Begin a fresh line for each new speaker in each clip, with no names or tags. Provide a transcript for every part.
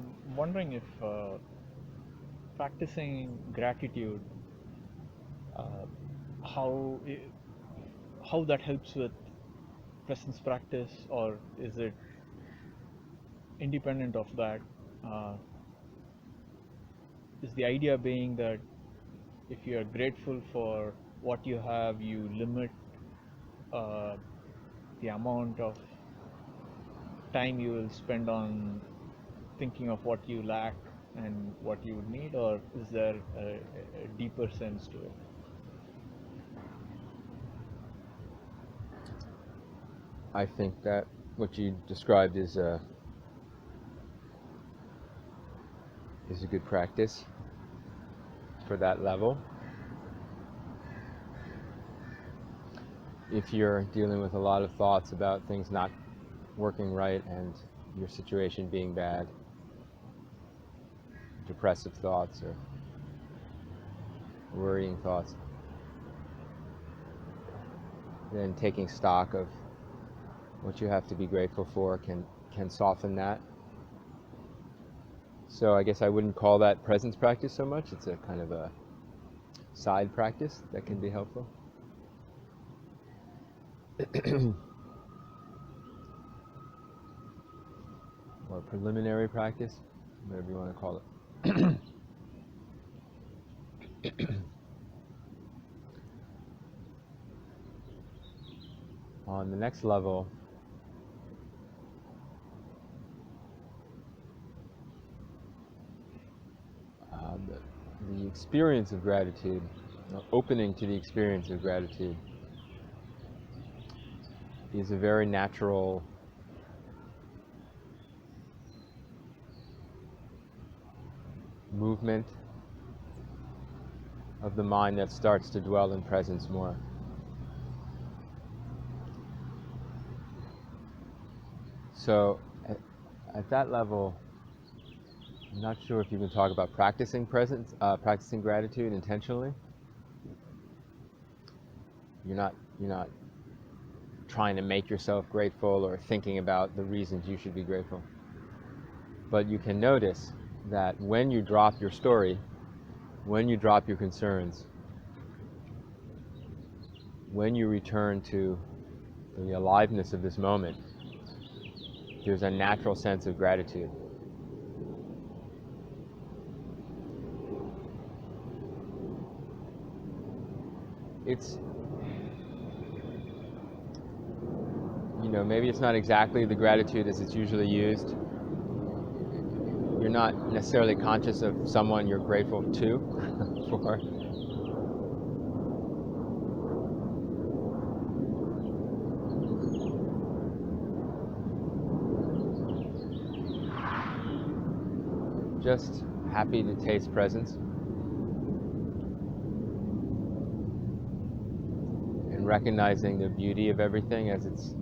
I'm wondering if practicing gratitude, uh, how how that helps with presence practice, or is it independent of that? Uh, is the idea being that if you are grateful for what you have, you limit uh, the amount of time you will spend on thinking of what you lack and what you would need, or is there a deeper sense to it?
I think that what you described is a good practice for that level. If you're dealing with a lot of thoughts about things not working right and your situation being bad, depressive thoughts or worrying thoughts, then taking stock of what you have to be grateful for can soften that. So I guess I wouldn't call that presence practice so much. It's a kind of a side practice that can be helpful. Or preliminary practice, whatever you want to call it. On the next level, the experience of gratitude, opening to the experience of gratitude, is a very natural movement of the mind that starts to dwell in presence more. So at that level, I'm not sure if you can talk about practicing presence, practicing gratitude intentionally. You're not trying to make yourself grateful or thinking about the reasons you should be grateful. But you can notice that when you drop your story, when you drop your concerns, when you return to the aliveness of this moment, there's a natural sense of gratitude. It's, maybe it's not exactly the gratitude as it's usually used. You're not necessarily conscious of someone you're grateful to for. Just happy to taste presence and recognizing the beauty of everything as it's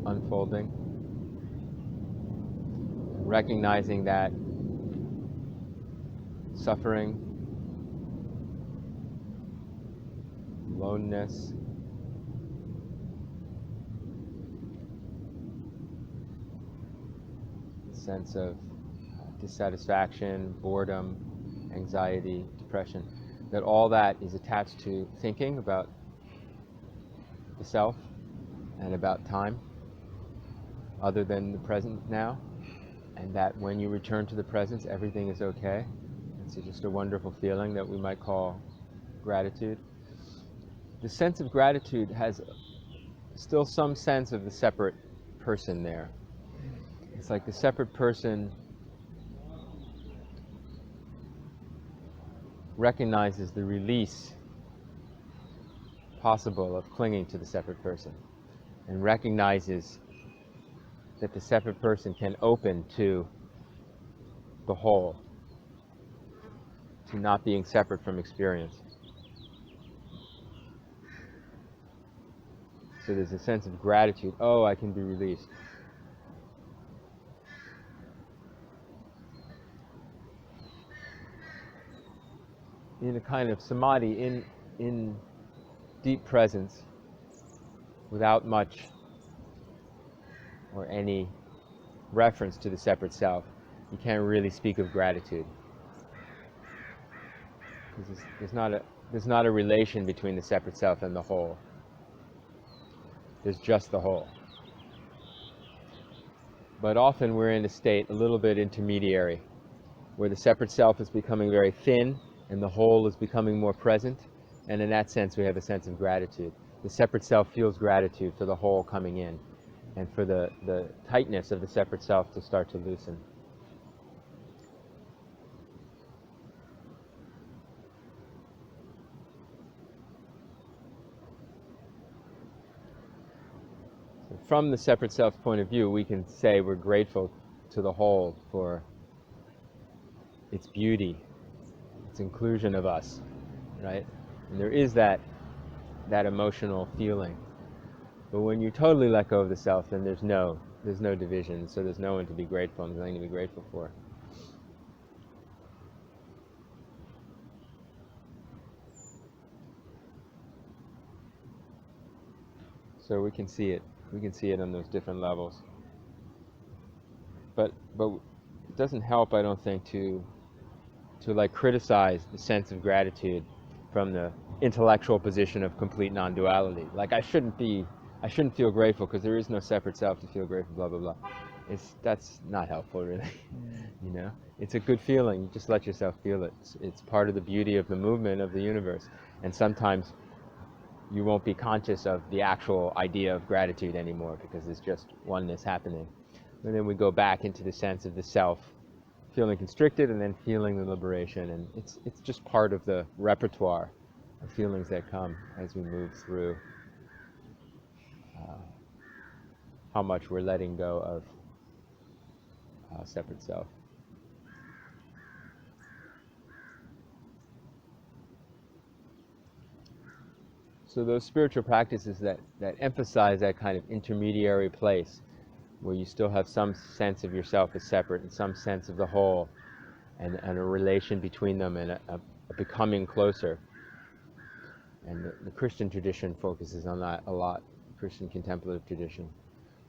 unfolding. Recognizing that suffering, aloneness, sense of dissatisfaction, boredom, anxiety, depression, that all that is attached to thinking about the self and about time other than the present now, and that when you return to the presence, everything is okay. It's just a wonderful feeling that we might call gratitude. The sense of gratitude has still some sense of the separate person there. It's like the separate person recognizes the release possible of clinging to the separate person and recognizes that the separate person can open to the whole, to not being separate from experience. So there's a sense of gratitude. Oh, I can be released. In a kind of samadhi, in deep presence, without much or any reference to the separate self, you can't really speak of gratitude. Because there's not a relation between the separate self and the whole. There's just the whole. But often we're in a state a little bit intermediary, where the separate self is becoming very thin and the whole is becoming more present, and in that sense we have a sense of gratitude. The separate self feels gratitude for the whole coming in, and for the tightness of the separate self to start to loosen. So from the separate self's point of view, we can say we're grateful to the whole for its beauty, its inclusion of us, right? And there is that emotional feeling. But when you totally let go of the self, then there's no division, so there's no one to be grateful and nothing to be grateful for. So we can see it. We can see it on those different levels. But it doesn't help, I don't think, to like criticize the sense of gratitude from the intellectual position of complete non-duality. Like I shouldn't feel grateful because there is no separate self to feel grateful, blah, blah, blah. That's not helpful, really. You know? It's a good feeling. You just let yourself feel it. It's part of the beauty of the movement of the universe. And sometimes you won't be conscious of the actual idea of gratitude anymore because it's just oneness happening. And then we go back into the sense of the self feeling constricted and then feeling the liberation. And it's just part of the repertoire of feelings that come as we move through how much we're letting go of separate self. So those spiritual practices that emphasize that kind of intermediary place where you still have some sense of yourself as separate and some sense of the whole and a relation between them and a becoming closer. And the Christian tradition focuses on that a lot, Christian contemplative tradition.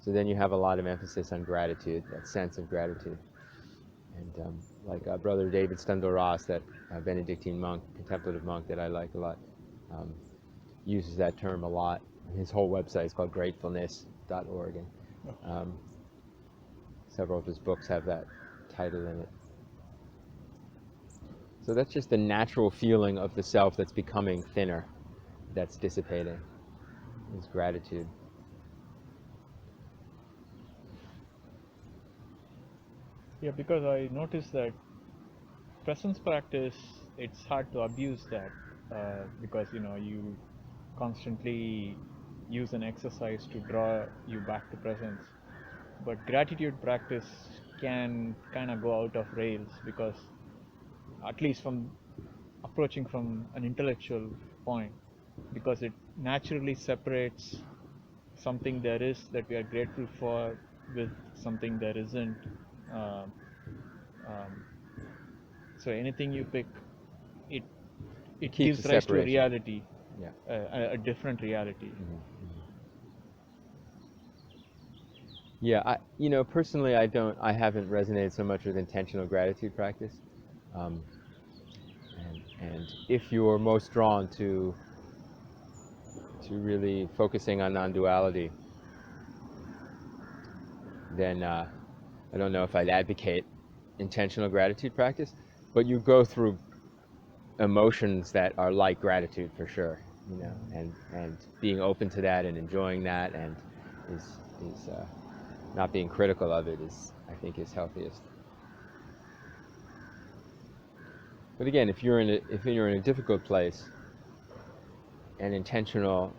So then you have a lot of emphasis on gratitude, that sense of gratitude. And like Brother David Stendhal-Ross, that Benedictine monk, contemplative monk that I like a lot, uses that term a lot. His whole website is called gratefulness.org, and several of his books have that title in it. So that's just the natural feeling of the self that's becoming thinner, that's dissipating, is gratitude.
Yeah, because I noticed that presence practice, it's hard to abuse that because you constantly use an exercise to draw you back to presence. But gratitude practice can kind of go out of rails because, at least from approaching from an intellectual point, because it naturally separates something there is that we are grateful for with something there isn't. So anything you pick, it
Keeps
gives
the
rise to a
separation.
reality,
Yeah.
a different reality.
Mm-hmm. Yeah, personally, I haven't resonated so much with intentional gratitude practice. And if you're most drawn to really focusing on non-duality, then I don't know if I'd advocate intentional gratitude practice, but you go through emotions that are like gratitude for sure, and being open to that and enjoying that and is not being critical of it I think is healthiest. But again, if you're in a difficult place, and intentional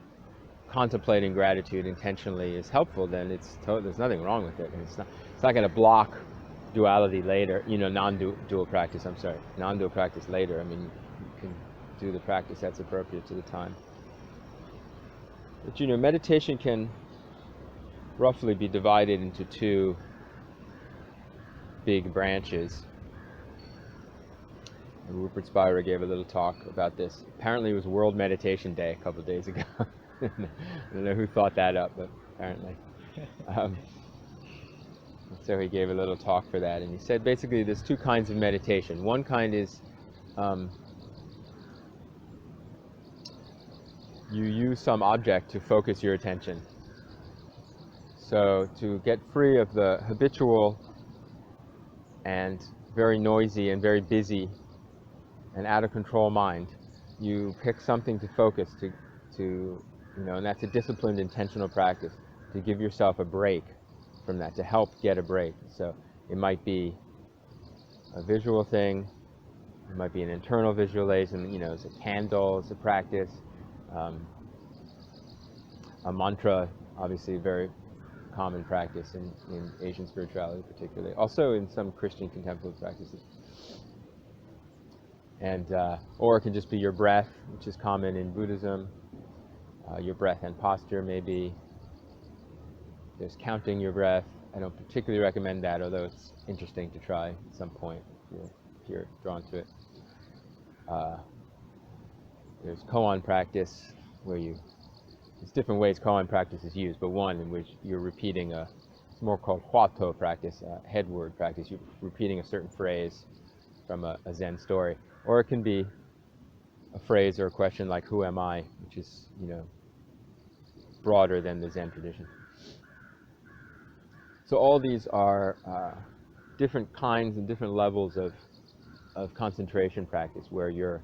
contemplating gratitude intentionally is helpful, then there's nothing wrong with it. And it's not going to block duality later, non-dual practice, non-dual practice later. I mean, you can do the practice that's appropriate to the time. But meditation can roughly be divided into two big branches. And Rupert Spira gave a little talk about this. Apparently it was World Meditation Day a couple of days ago. I don't know who thought that up, but apparently. So he gave a little talk for that, and he said basically there's two kinds of meditation. One kind is you use some object to focus your attention. So to get free of the habitual and very noisy and very busy and out of control mind, you pick something to focus and that's a disciplined, intentional practice to give yourself a break from that, to help get a break. So it might be a visual thing, it might be an internal visualization, it's a candle, it's a practice, a mantra, obviously a very common practice in Asian spirituality particularly, also in some Christian contemplative practices. And or it can just be your breath, which is common in Buddhism. Your breath and posture, maybe. There's counting your breath. I don't particularly recommend that, although it's interesting to try at some point if you're drawn to it. There's koan practice, where there's different ways koan practice is used, but one in which you're repeating it's more called huato practice, head word practice. You're repeating a certain phrase from a Zen story. Or it can be a phrase or a question like, who am I, which is, broader than the Zen tradition. So all these are different kinds and different levels of concentration practice, where you're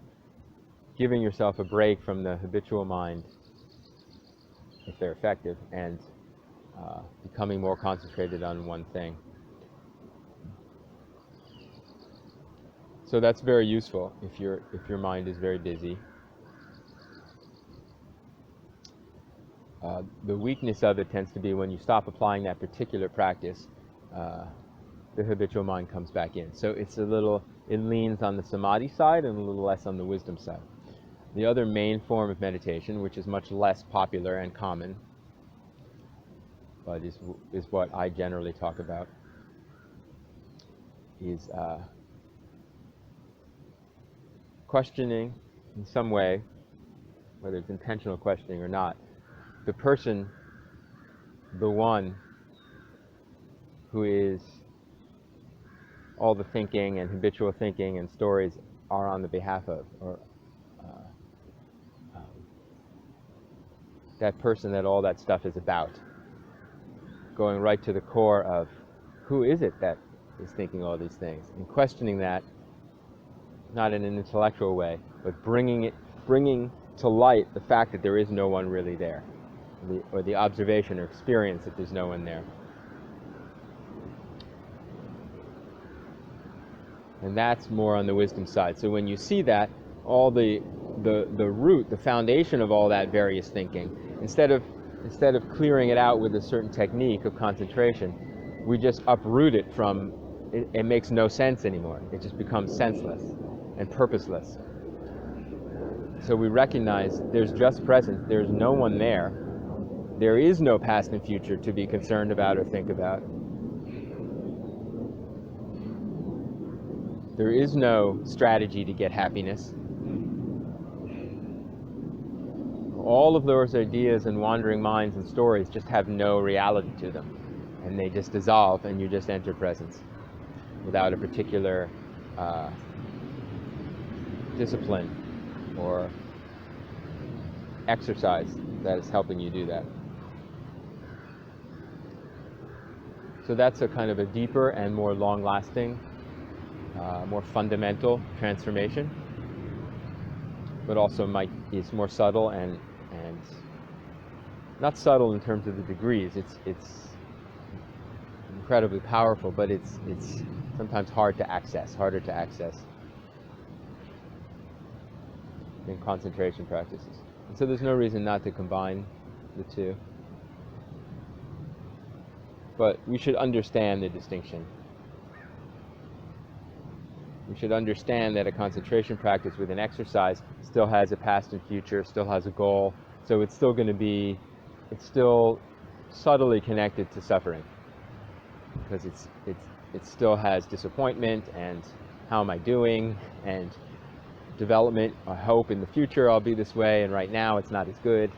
giving yourself a break from the habitual mind, if they're effective, and becoming more concentrated on one thing. So that's very useful if your mind is very busy. The weakness of it tends to be when you stop applying that particular practice, the habitual mind comes back in. So it leans on the samadhi side and a little less on the wisdom side. The other main form of meditation, which is much less popular and common, but is what I generally talk about, is questioning in some way, whether it's intentional questioning or not, the person, the one who is all the thinking and habitual thinking and stories are on the behalf of, or that person that all that stuff is about. Going right to the core of who is it that is thinking all these things, and questioning that, not in an intellectual way, but bringing to light the fact that there is no one really there, or the observation or experience that there's no one there. And that's more on the wisdom side. So when you see that, all the root, the foundation of all that various thinking, instead of clearing it out with a certain technique of concentration, we just uproot it from, it makes no sense anymore. It just becomes senseless and purposeless. So we recognize there's just presence, there's no one there. There is no past and future to be concerned about or think about. There is no strategy to get happiness. All of those ideas and wandering minds and stories just have no reality to them, and they just dissolve, and you just enter presence without a particular discipline or exercise that is helping you do that. So that's a kind of a deeper and more long-lasting, more fundamental transformation, but also is more subtle and not subtle in terms of the degrees. It's incredibly powerful, but it's sometimes harder to access in concentration practices. And so there's no reason not to combine the two. But we should understand the distinction. We should understand that a concentration practice with an exercise still has a past and future, still has a goal, so it's still going to be, it's still subtly connected to suffering, because it still has disappointment and how am I doing, and development, I hope in the future I'll be this way, and right now it's not as good.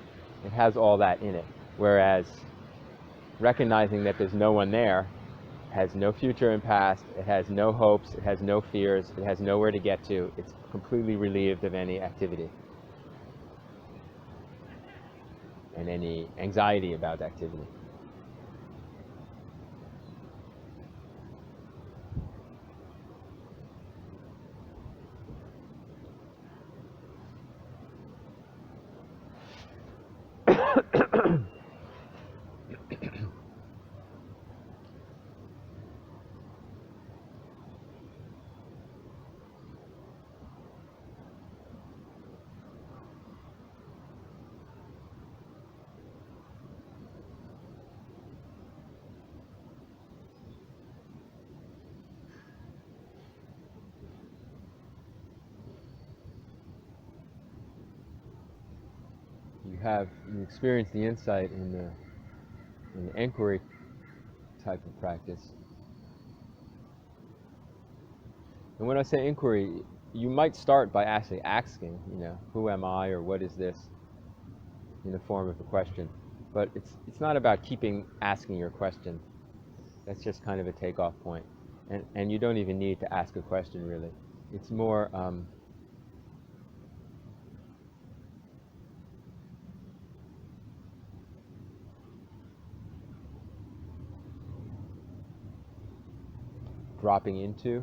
It has all that in it. Whereas recognizing that there's no one there has no future and past, it has no hopes, it has no fears, it has nowhere to get to, it's completely relieved of any activity and any anxiety about activity. You experience the insight in the inquiry type of practice. And when I say inquiry, you might start by actually asking, who am I, or what is this, in the form of a question. But it's not about keeping asking your question. That's just kind of a takeoff point. And you don't even need to ask a question, really. It's more dropping into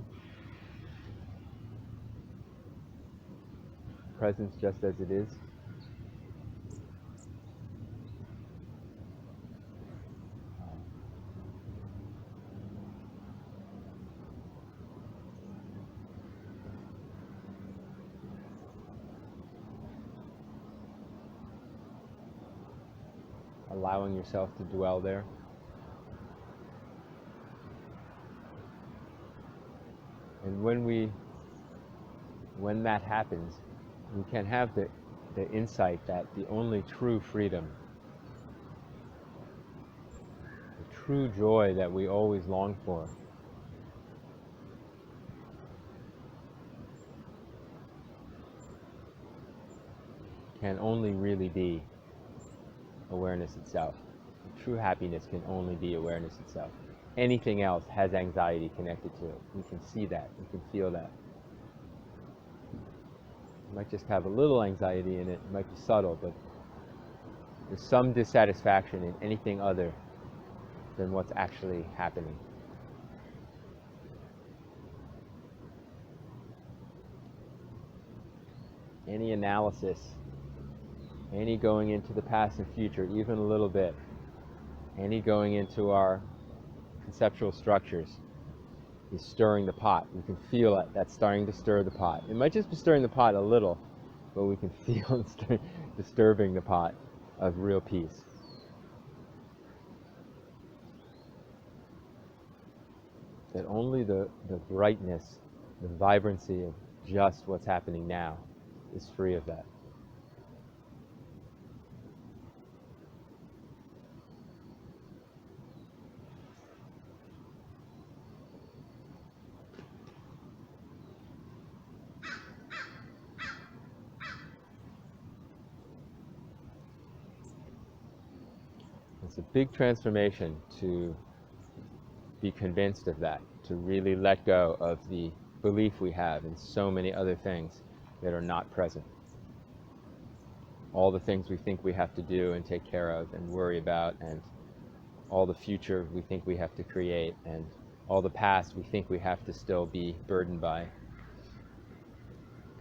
presence just as it is. Allowing yourself to dwell there. And when that happens, we can have the insight that the only true freedom, the true joy that we always long for, can only really be awareness itself. True happiness can only be awareness itself. Anything else has anxiety connected to it. We can see that. We can feel that. It might just have a little anxiety in it. It might be subtle, but there's some dissatisfaction in anything other than what's actually happening. Any analysis, any going into the past and future, even a little bit, any going into our conceptual structures, is stirring the pot. We can feel it. That's starting to stir the pot. It might just be stirring the pot a little, but we can feel it disturbing the pot of real peace. That only the brightness, the vibrancy of just what's happening now is free of that. It's a big transformation to be convinced of that, to really let go of the belief we have in so many other things that are not present. All the things we think we have to do and take care of and worry about, and all the future we think we have to create, and all the past we think we have to still be burdened by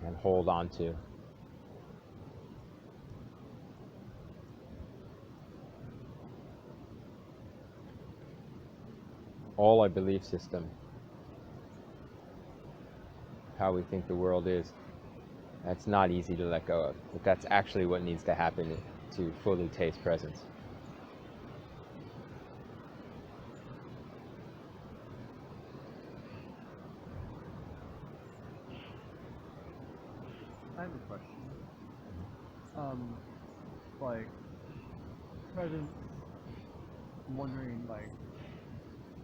and hold on to. All our belief system, how we think the world is, that's not easy to let go of. But that's actually what needs to happen to fully taste presence.
I have a question. Like, presence, I'm wondering, like,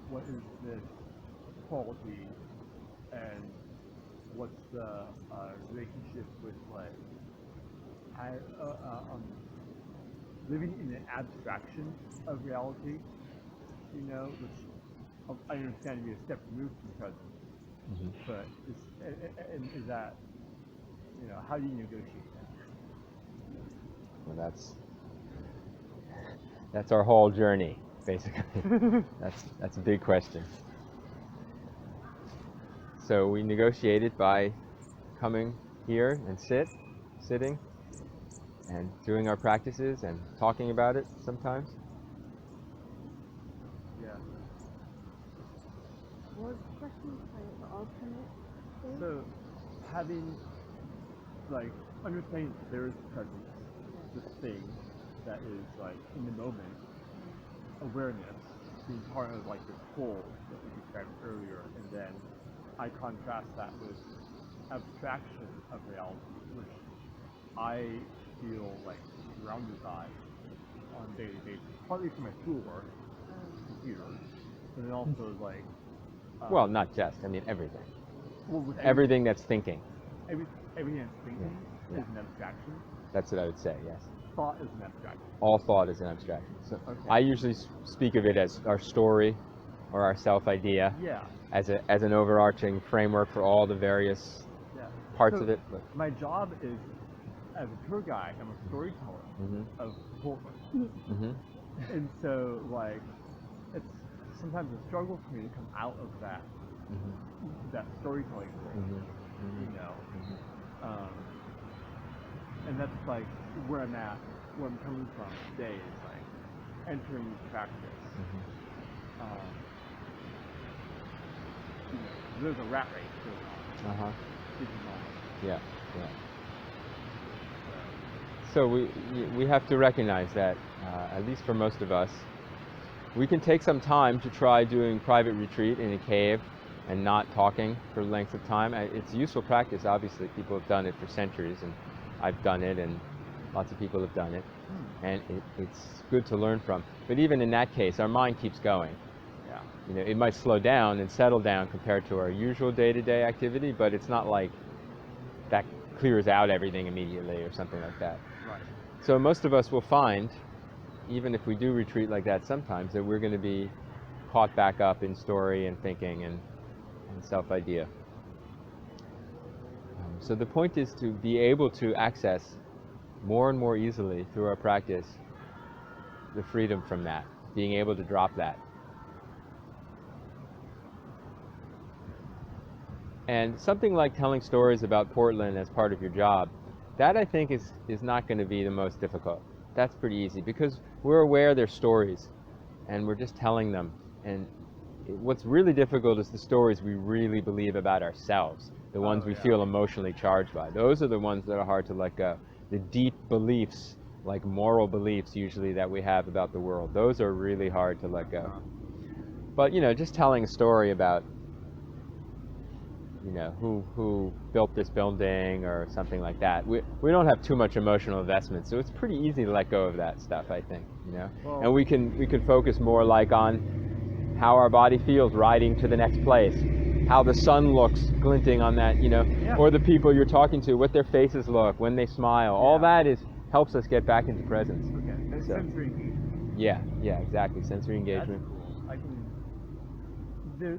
what is this quality, and what's the relationship with, like, living in an abstraction of reality, which I understand you're a step removed from presence, but is that, how do you negotiate that?
Well, that's our whole journey, basically. That's a big question. So we negotiate it by coming here and sitting, and doing our practices and talking about it sometimes.
Yeah.
Was the question kind of alternate?
So having, like, understanding that there is presence, this thing that is, like, in the moment, awareness being part of, like, this whole that we described earlier, and then I contrast that with abstraction of reality, which I feel like surrounded by on a daily basis, partly from my schoolwork, computer, but then also like
Well, not just. I mean, everything.
well, with
Everything that's thinking.
everything that's thinking
Yeah.
is an abstraction.
That's what I would say, yes.
Thought is an abstraction.
All thought is an abstraction. So
Okay.
I usually speak of it as our story or our self-idea
Yeah.
as an overarching framework for all the various
Yeah.
parts
So
of it.
my job is, as a tour guide, I'm a storyteller of Portland. And so, like, it's sometimes a struggle for me to come out of that storytelling thing, and that's like where I'm at, where I'm coming from today is like entering this practice. There's a rat race going on.
Yeah. So we have to recognize that, at least for most of us, we can take some time to try doing private retreat in a cave and not talking for lengths of time. It's useful practice, obviously. People have done it for centuries, and I've done it, and lots of people have done it. And it's good to learn from. But even in that case, our mind keeps going.
Yeah.
It might slow down and settle down compared to our usual day-to-day activity, but it's not like that clears out everything immediately or something like that.
Right.
So most of us will find, even if we do retreat like that sometimes, that we're going to be caught back up in story and thinking and self-idea. So the point is to be able to access more and more easily through our practice the freedom from that, being able to drop that. And something like telling stories about Portland as part of your job, that I think is not going to be the most difficult. That's pretty easy because we're aware they're stories and we're just telling them. And what's really difficult is the stories we really believe about ourselves, the ones we feel emotionally charged by. Those are the ones that are hard to let go. The deep beliefs, like moral beliefs usually that we have about the world, those are really hard to let go. But just telling a story about who built this building or something like that. We don't have too much emotional investment, so it's pretty easy to let go of that stuff, I think,
Well,
and we can focus more like on how our body feels riding to the next place, how the sun looks glinting on that, or the people you're talking to, what their faces look when they smile. All that helps us get back into presence.
Okay. And
So-
sensory engagement.
Yeah, exactly. Sensory engagement.
That's cool. I can. The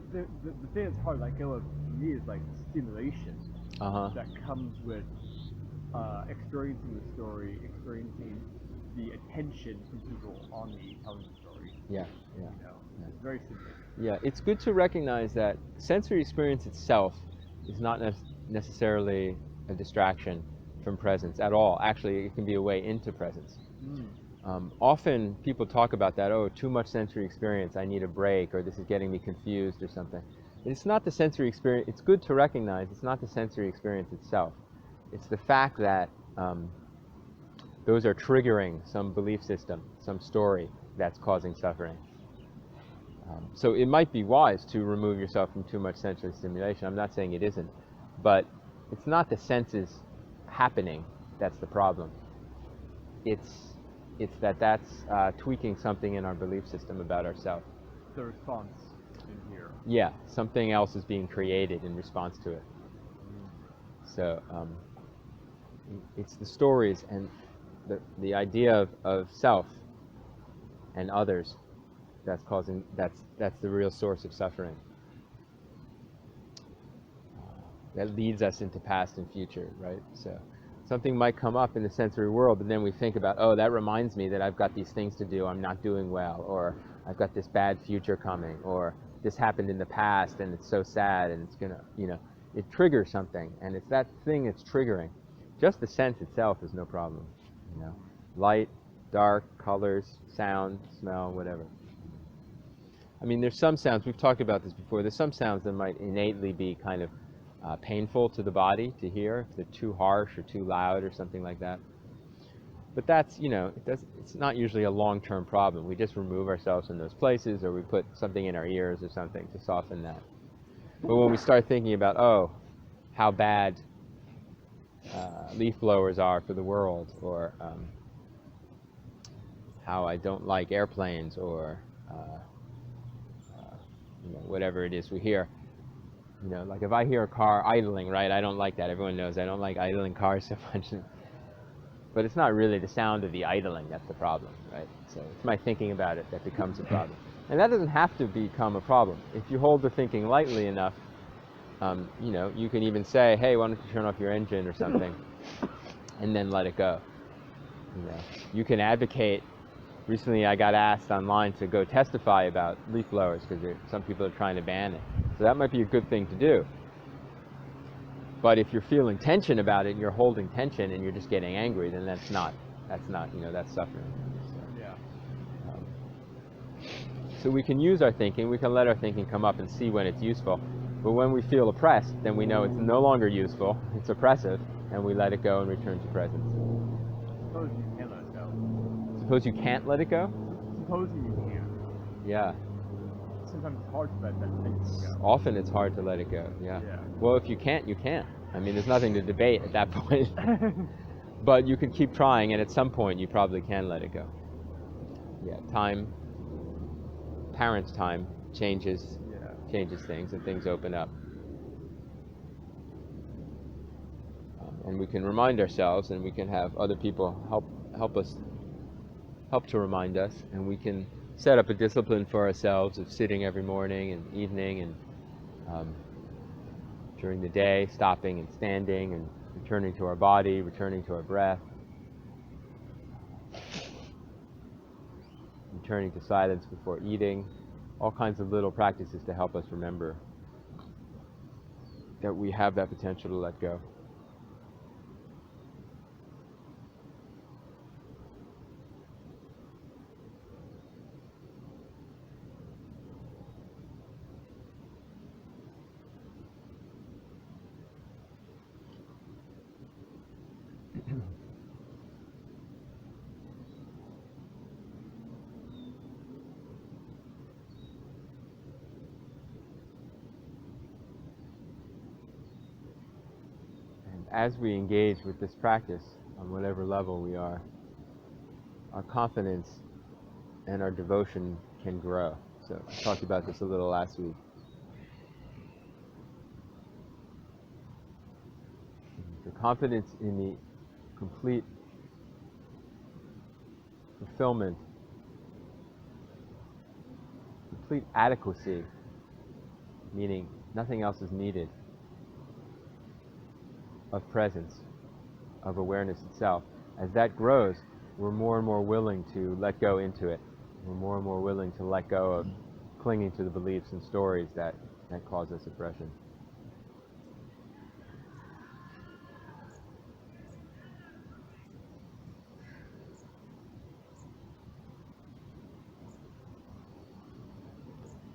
thing that's hard, like, for me, is like stimulation that comes with experiencing the story, experiencing the attention from people on me telling the story.
Yeah.
It's very stimulating.
Yeah, it's good to recognize that sensory experience itself is not necessarily a distraction from presence at all. Actually, it can be a way into presence. Often people talk about that, too much sensory experience, I need a break, or this is getting me confused or something. It's not the sensory experience. It's good to recognize it's not the sensory experience itself. It's the fact that those are triggering some belief system, some story that's causing suffering. So it might be wise to remove yourself from too much sensory stimulation. I'm not saying it isn't, but it's not the senses happening that's the problem. It's that's tweaking something in our belief system about ourselves.
The response in here.
Yeah, something else is being created in response to it. So it's the stories and the idea of self and others that's causing, that's the real source of suffering. That leads us into past and future, right? So something might come up in the sensory world, but then we think about, oh, that reminds me that I've got these things to do, I'm not doing well, or I've got this bad future coming, or this happened in the past and it's so sad and it's gonna, it triggers something, and it's that thing it's triggering. Just the sense itself is no problem, light, dark, colors, sound, smell, whatever. I mean, there's some sounds, we've talked about this before, there's some sounds that might innately be kind of painful to the body to hear, if they're too harsh or too loud or something like that. But that's, it's not usually a long-term problem. We just remove ourselves from those places, or we put something in our ears or something to soften that. But when we start thinking about, oh, how bad leaf blowers are for the world, or how I don't like airplanes, or whatever it is we hear, like if I hear a car idling, right, I don't like that. Everyone knows I don't like idling cars so much. But it's not really the sound of the idling that's the problem, right? So it's my thinking about it that becomes a problem. And that doesn't have to become a problem. If you hold the thinking lightly enough, you can even say, hey, why don't you turn off your engine or something, and then let it go. You can advocate. Recently I got asked online to go testify about leaf blowers because some people are trying to ban it. So that might be a good thing to do. But if you're feeling tension about it and you're holding tension and you're just getting angry, then that's not, that's suffering. So we can use our thinking, we can let our thinking come up and see when it's useful. But when we feel oppressed, then we know it's no longer useful, it's oppressive, and we let it go and return to presence.
Suppose you can't let it go.
Suppose you can't let it go?
Suppose you can.
Yeah.
Sometimes it's hard to let that thing go.
Often it's hard to let it go, yeah. Well, if you can't, you can't. I mean, there's nothing to debate at that point. But you can keep trying, and at some point you probably can let it go. Yeah, time, parents' time changes things, and things open up. And we can remind ourselves, and we can have other people help to remind us, and we can set up a discipline for ourselves of sitting every morning and evening and during the day, stopping and standing and returning to our body, returning to our breath, returning to silence before eating, all kinds of little practices to help us remember that we have that potential to let go. As we engage with this practice, on whatever level we are, our confidence and our devotion can grow. So I talked about this a little last week. The confidence in the complete fulfillment, complete adequacy, meaning nothing else is needed, of presence, of awareness itself. As that grows, we're more and more willing to let go into it. We're more and more willing to let go of clinging to the beliefs and stories that cause us oppression.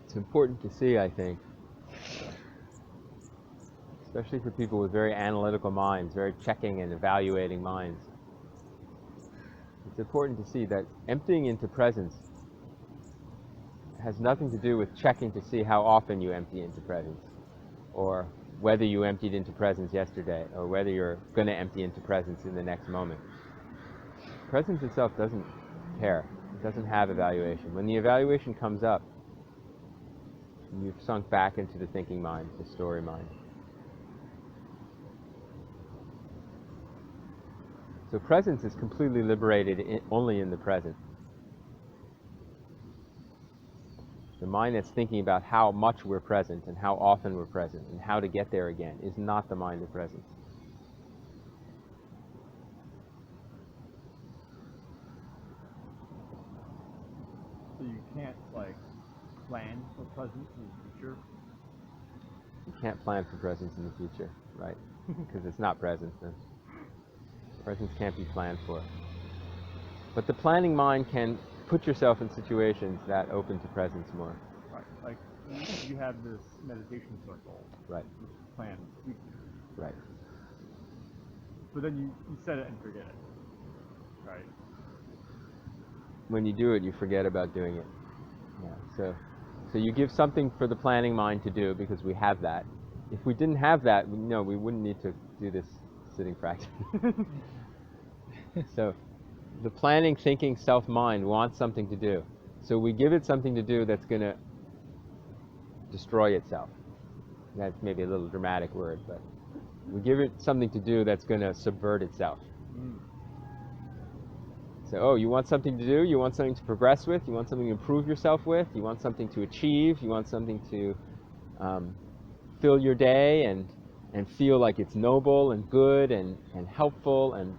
It's important to see, I think, especially for people with very analytical minds, very checking and evaluating minds. It's important to see that emptying into presence has nothing to do with checking to see how often you empty into presence, or whether you emptied into presence yesterday, or whether you're going to empty into presence in the next moment. Presence itself doesn't care. It doesn't have evaluation. When the evaluation comes up, you've sunk back into the thinking mind, the story mind. So presence is completely liberated only in the present. The mind that's thinking about how much we're present and how often we're present and how to get there again is not the mind of presence.
So you can't like plan for presence in the future.
You can't plan for presence in the future, right? Because it's not present then. Presence can't be planned for. But the planning mind can put yourself in situations that open to presence more.
Right. Like you have this meditation circle.
Right.
Which is planned for the future.
Right.
But then you set it and forget it. Right.
When you do it, you forget about doing it. Yeah. So you give something for the planning mind to do because we have that. If we didn't have that, we wouldn't need to do this sitting practice. So the planning, thinking self-mind wants something to do. So we give it something to do that's going to destroy itself. That's maybe a little dramatic word, but we give it something to do that's going to subvert itself. So, oh, you want something to do? You want something to progress with? You want something to improve yourself with? You want something to achieve? You want something to fill your day and feel like it's noble and good and helpful and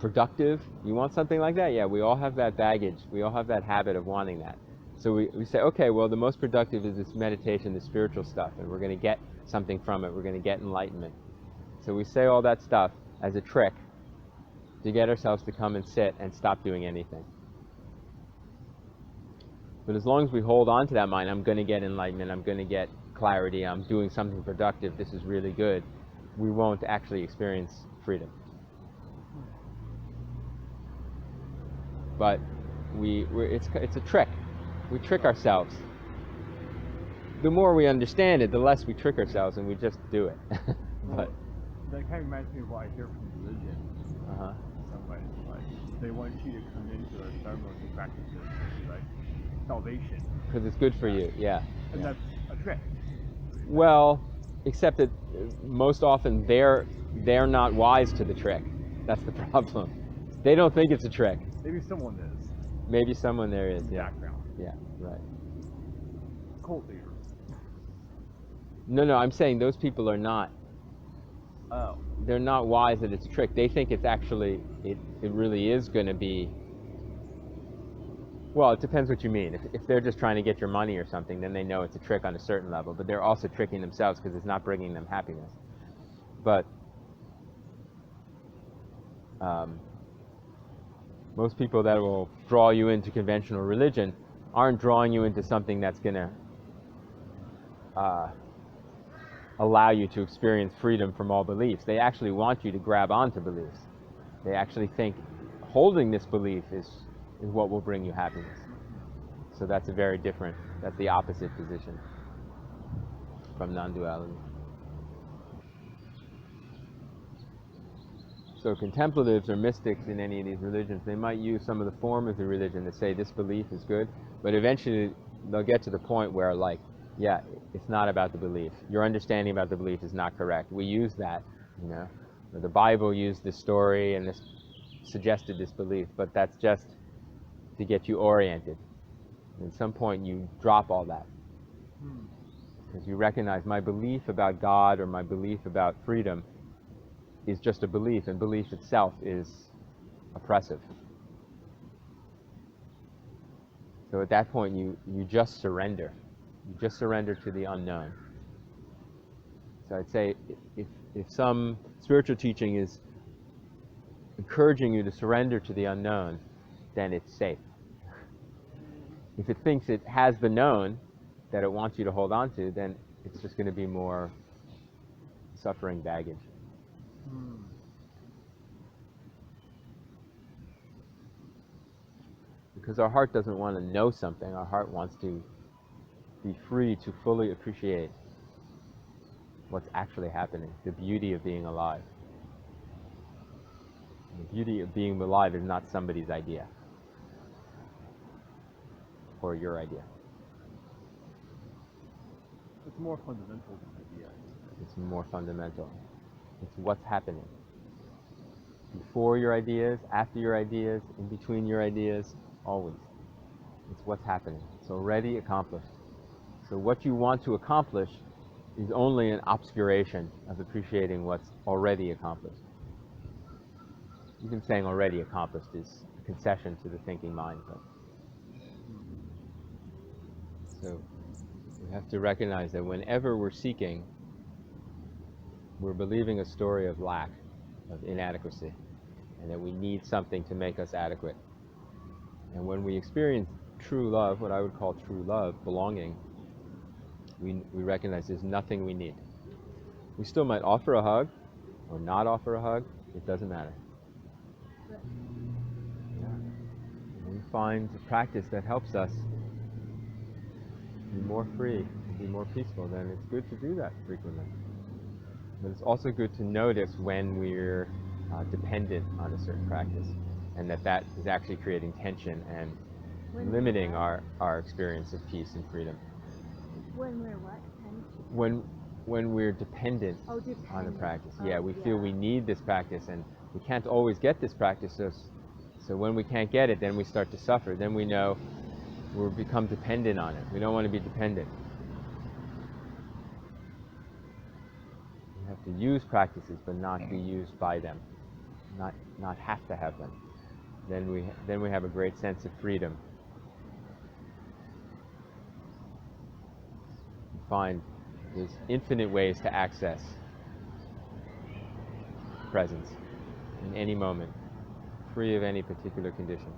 productive? You want something like that? Yeah, we all have that baggage. We all have that habit of wanting that. So we say, okay, well, the most productive is this meditation, this spiritual stuff, and we're going to get something from it. We're going to get enlightenment. So we say all that stuff as a trick to get ourselves to come and sit and stop doing anything. But as long as we hold on to that mind, I'm going to get enlightenment, I'm going to get clarity, I'm doing something productive, this is really good, we won't actually experience freedom. But it's a trick. We trick ourselves. The more we understand it, the less we trick ourselves, and we just do it.
But that kind of reminds me of what I hear from religion. In some ways, like they want you to come into their ceremonies and practices, like salvation.
Because it's good for you, yeah.
And that's a trick.
Well, except that most often they're not wise to the trick. That's the problem. They don't think it's a trick.
Maybe someone is.
Maybe someone there is, yeah.
Background.
Yeah, right.
Cult leader.
No, I'm saying those people are not.
Oh.
They're not wise that it's a trick. They think it's actually, it really is going to be, well, it depends what you mean. If they're just trying to get your money or something, then they know it's a trick on a certain level, but they're also tricking themselves because it's not bringing them happiness. But most people that will draw you into conventional religion aren't drawing you into something that's going to allow you to experience freedom from all beliefs. They actually want you to grab onto beliefs. They actually think holding this belief is what will bring you happiness. So that's that's the opposite position from non-duality. So contemplatives or mystics in any of these religions, they might use some of the form of the religion to say this belief is good, but eventually they'll get to the point where, like, yeah, it's not about the belief. Your understanding about the belief is not correct. We use that, The Bible used this story and this suggested this belief, but that's just to get you oriented. At some point you drop all that. Because you recognize my belief about God or my belief about freedom is just a belief, and belief itself is oppressive. So at that point you just surrender. You just surrender to the unknown. So I'd say if some spiritual teaching is encouraging you to surrender to the unknown, then it's safe. If it thinks it has the known that it wants you to hold on to, then it's just going to be more suffering baggage. Because our heart doesn't want to know something, our heart wants to be free to fully appreciate what's actually happening, the beauty of being alive. The beauty of being alive is not somebody's idea or your idea.
It's more fundamental than idea.
It's more fundamental. It's what's happening. Before your ideas, after your ideas, in between your ideas, always. It's what's happening. It's already accomplished. So what you want to accomplish is only an obscuration of appreciating what's already accomplished. Even saying already accomplished is a concession to the thinking mind. But so we have to recognize that whenever we're seeking, we're believing a story of lack, of inadequacy, and that we need something to make us adequate. And when we experience true love, what I would call true love, belonging, we recognize there's nothing we need. We still might offer a hug or not offer a hug. It doesn't matter. Yeah. We find a practice that helps us be more free, be more peaceful, then it's good to do that frequently. But it's also good to notice when we're dependent on a certain practice, and that is actually creating tension and limiting our experience of peace and freedom.
When we're what?
When we're dependent,
Dependent
on a practice.
Oh,
Yeah, we feel we need this practice, and we can't always get this practice, so when we can't get it, then we start to suffer. Then we know we'll become dependent on it. We don't want to be dependent. We have to use practices, but not be used by them. Not have to have them. Then we have a great sense of freedom. We find there's infinite ways to access presence in any moment, free of any particular condition.